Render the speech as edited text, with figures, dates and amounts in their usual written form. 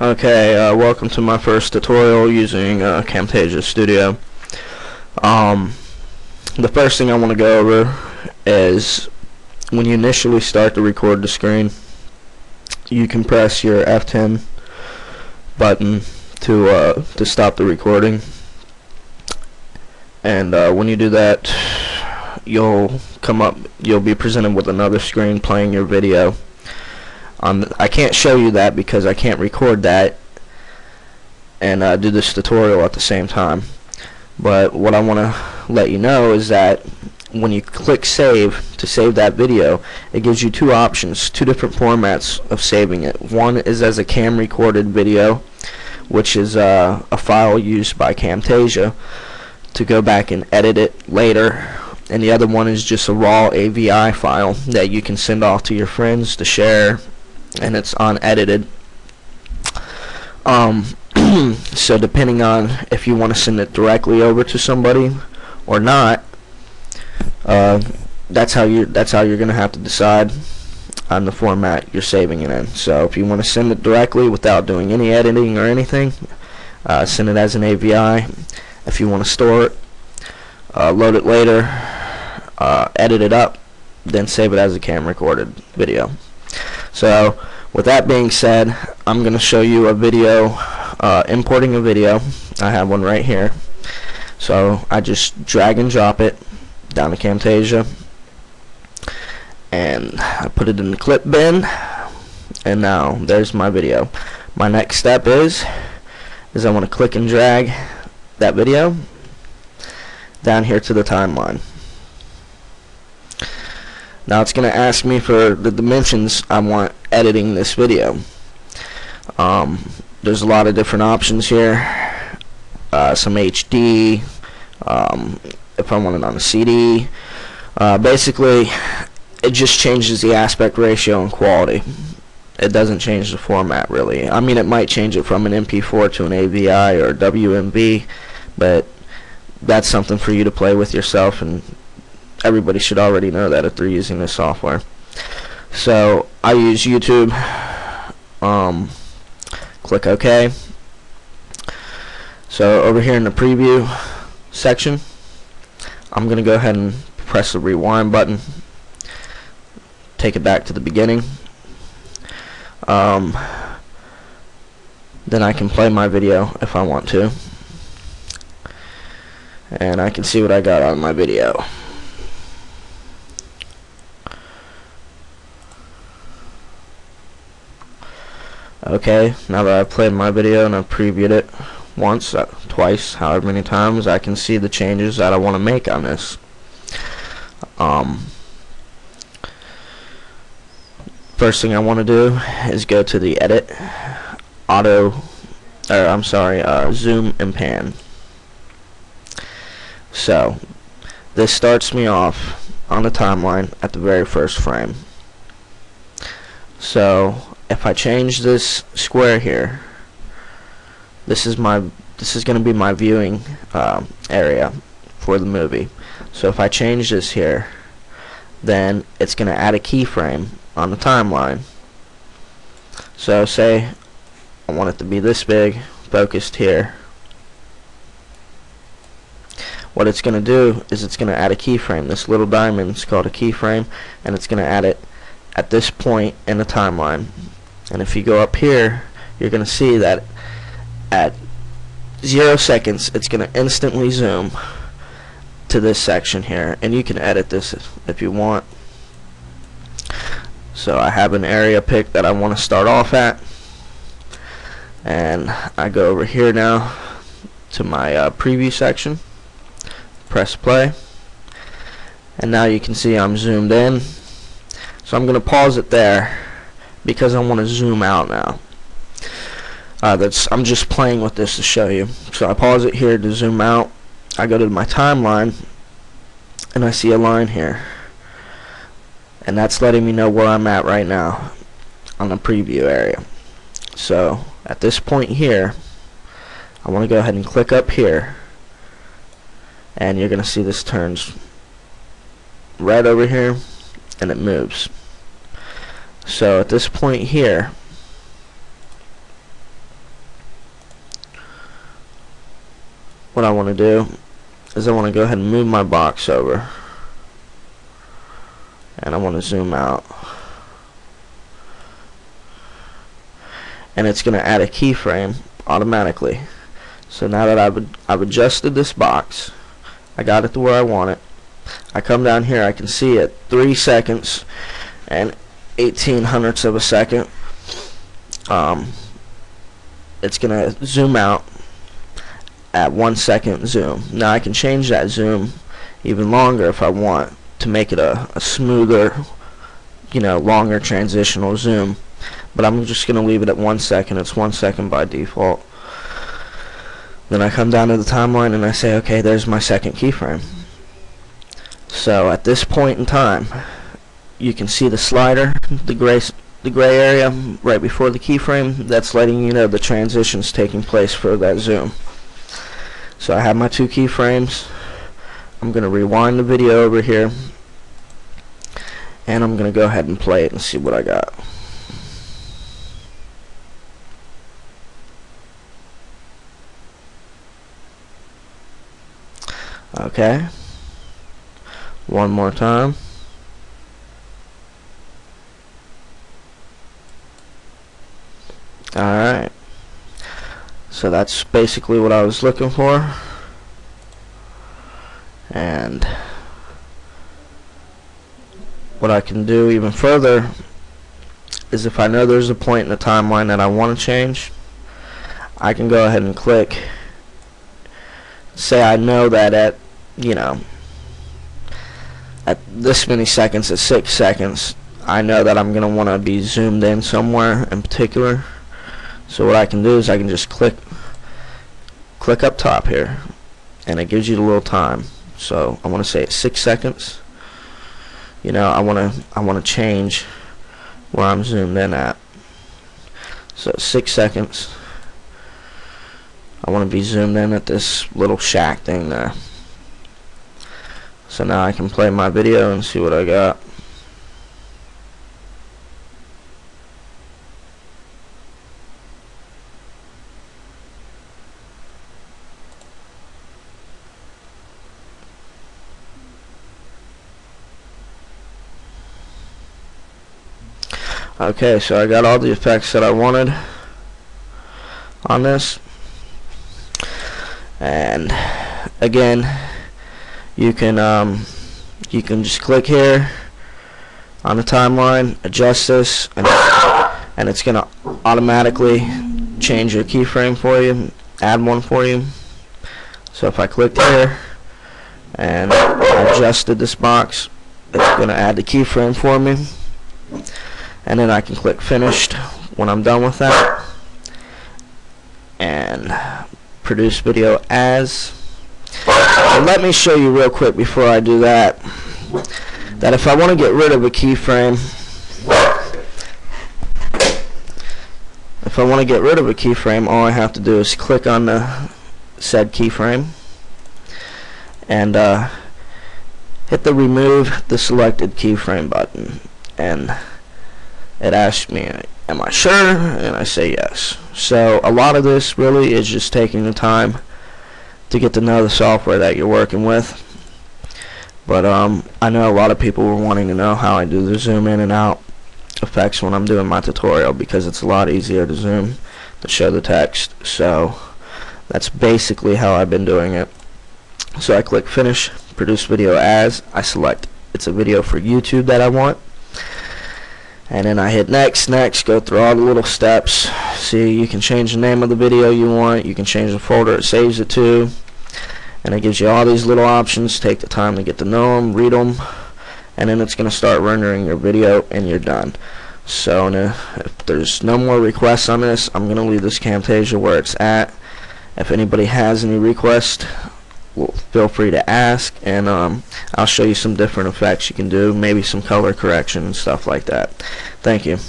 Okay, welcome to my first tutorial using Camtasia Studio. The first thing I want to go over is when you initially start to record the screen, you can press your F10 button to stop the recording, and when you do that, you'll be presented with another screen playing your video. I can't show you that because I can't record that and do this tutorial at the same time. But what I want to let you know is that when you click save to save that video, it gives you two options, two different formats of saving it. One is as a cam recorded video, which is a file used by Camtasia to go back and edit it later, and the other one is just a raw AVI file that you can send off to your friends to share, and it's unedited. So depending on if you want to send it directly over to somebody or not, that's how you're gonna have to decide on the format you're saving it in. So if you want to send it directly without doing any editing or anything, send it as an AVI. If you want to store it, load it later, edit it up, then save it as a cam recorded video. So with that being said, I'm going to show you a video, importing a video. I have one right here. So I just drag and drop it down to Camtasia, and I put it in the clip bin, and now there's my video. My next step is I want to click and drag that video down here to the timeline. Now it's going to ask me for the dimensions I want editing this video. There's a lot of different options here. Some HD, if I want it on a CD. Basically, it just changes the aspect ratio and quality. It doesn't change the format really. I mean, it might change it from an MP4 to an AVI or WMV, but that's something for you to play with yourself, and everybody should already know that if they're using this software. So I use YouTube. Click OK. So over here in the preview section, I'm going to go ahead and press the rewind button, take it back to the beginning. Then I can play my video if I want to, and I can see what I got on my video. Okay, now that I've played my video and I've previewed it once, twice, however many times, I can see the changes that I want to make on this. First thing I want to do is go to the edit, zoom and pan. So this starts me off on the timeline at the very first frame. So if I change this square here, this is going to be my viewing area for the movie. So if I change this here, then it's going to add a keyframe on the timeline. So say I want it to be this big, focused here. What it's going to do is it's going to add a keyframe. This little diamond is called a keyframe, and it's going to add it at this point in the timeline. And if you go up here, you're going to see that at 0 seconds it's going to instantly zoom to this section here, and you can edit this if you want. So I have an area picked that I want to start off at, and I go over here now to my preview section, press play, and now you can see I'm zoomed in. So I'm going to pause it there because I want to zoom out now. I'm just playing with this to show you. So I pause it here to zoom out. I go to my timeline, and I see a line here, and that's letting me know where I'm at right now on the preview area. So at this point here, I want to go ahead and click up here, and you're going to see this turns right over here, and it moves. So at this point here, what I want to do is I want to go ahead and move my box over, and I want to zoom out, and it's going to add a keyframe automatically. So now that I've adjusted this box, I got it to where I want it. I come down here, I can see it 3 seconds and 1800ths of a second. It's gonna zoom out at 1 second zoom. Now I can change that zoom even longer if I want to make it a smoother, longer transitional zoom, but I'm just gonna leave it at 1 second. It's 1 second by default. Then I come down to the timeline and I say, okay, there's my second keyframe. So at this point in time, you can see the slider, the gray area right before the keyframe. That's letting you know the transition's taking place for that zoom. So I have my 2 keyframes. I'm going to rewind the video over here, and I'm going to go ahead and play it and see what I got. Okay, one more time. Alright, so that's basically what I was looking for, and what I can do even further is, if I know there's a point in the timeline that I want to change, I can go ahead and click. Say I know that at this many seconds, at 6 seconds, I know that I'm gonna want to be zoomed in somewhere in particular. So what I can do is I can just click up top here, and it gives you the little time. So I want to say it's 6 seconds. I want to change where I'm zoomed in at. So 6 seconds. I want to be zoomed in at this little shack thing there. So now I can play my video and see what I got. Okay, so I got all the effects that I wanted on this. And again, you can just click here on the timeline, adjust this, and it's gonna automatically change your keyframe for you, add one for you. So if I click here and I adjusted this box, it's gonna add the keyframe for me, and then I can click finished when I'm done with that, and produce video as. And let me show you real quick before I do that, that if I want to get rid of a keyframe, all I have to do is click on the said keyframe and hit the remove the selected keyframe button, and it asks me, am I sure? And I say yes. So a lot of this really is just taking the time to get to know the software that you're working with. But I know a lot of people were wanting to know how I do the zoom in and out effects when I'm doing my tutorial, because it's a lot easier to zoom to show the text. So that's basically how I've been doing it. So I click finish, produce video as. I select it's a video for YouTube that I want, and then I hit next, go through all the little steps. See, you can change the name of the video you want, you can change the folder it saves it to, and it gives you all these little options. Take the time to get to know them, read them, and then it's going to start rendering your video, and you're done. So if there's no more requests on this, I'm going to leave this Camtasia where it's at. If anybody has any requests, well, feel free to ask, and I'll show you some different effects you can do, maybe some color correction and stuff like that. Thank you.